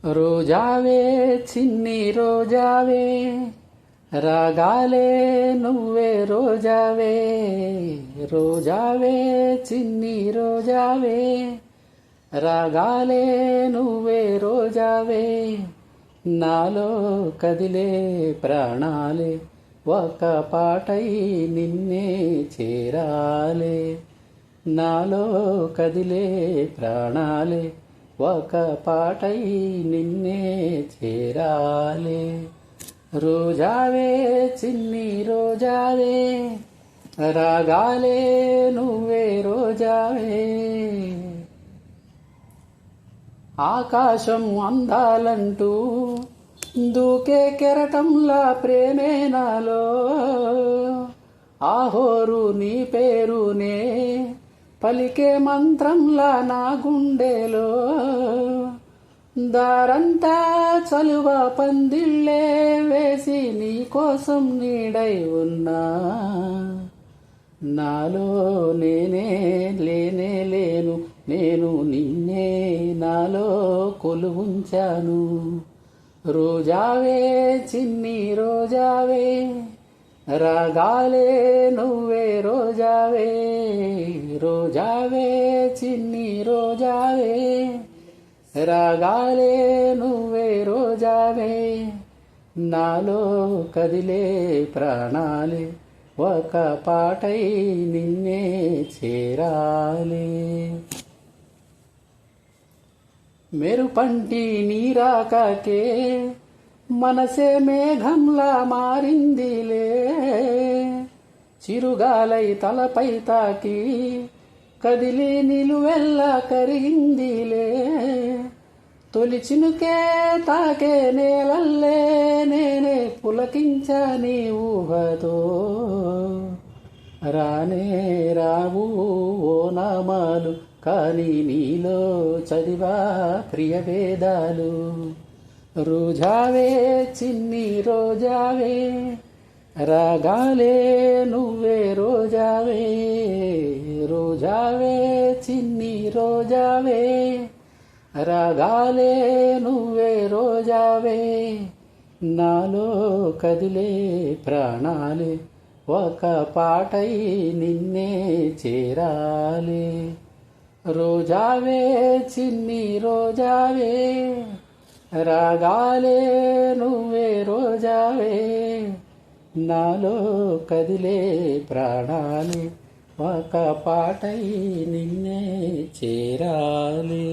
రోజావే చిన్ని రోజావే, రాగాలే నువ్వే రోజావే. రోజావే చిన్ని రోజావే, రాగాలే నువ్వే రోజావే. నాలో కదిలే ప్రాణాలే ఒక పాటై నిన్నే చేరాలే. నాలో కదిలే ప్రాణాలే ఒక పాటై నిన్నే చేరాలే. రోజావే చిన్ని రోజావే, రాగాలే నువ్వే రోజావే. ఆకాశం అందాలంటూ దూకే కెరటంలా ప్రేమే నాలో. ఆహోరు నీ పేరునే పలికే మంత్రంలా నా గుండెలో. దారంతా చలువ పందిళ్ళే వేసి నీ కోసం నీడై ఉన్నా. నాలో నేనే లేనే లేను, నేను నిన్నే నాలో కొలువుంచాను. రోజావే చిన్ని రోజావే, రాగాలే నువ్వే రోజావే. రోజావే చిన్ని రోజావే, రాగాలే నువ్వే రోజావే. నాలో కదిలే ప్రాణాలే ఒక పాటై నిన్నే చేరాలే. మెరుపంటి నీరాకకే మనసే మేఘంలా మారిందిలే. చిరుగాలై తలపై తాకి కదిలి నిలువెల్లా కరిగిందిలే. తొలి చినుకే తాకే నేలల్లే నేనే పులకించా నీ ఊహతో. రానే రావు ఓ నామాలు, కానీ నీలో చదివా ప్రియవేదాలు. రోజావే చిన్ని రోజావే, రాగాలే నువ్వే రోజావే. రోజావే చిన్ని రోజావే, రాగాలే నువ్వే రోజావే. నాలో కదిలే ప్రాణాలే ఒక పాటై నిన్నే చేరాలే. రోజావే చిన్ని రోజావే, రాగాలే నువ్వే రోజావే. నాలో కదిలే ప్రాణాలే ఒక పాటై నిన్నే చేరాలే.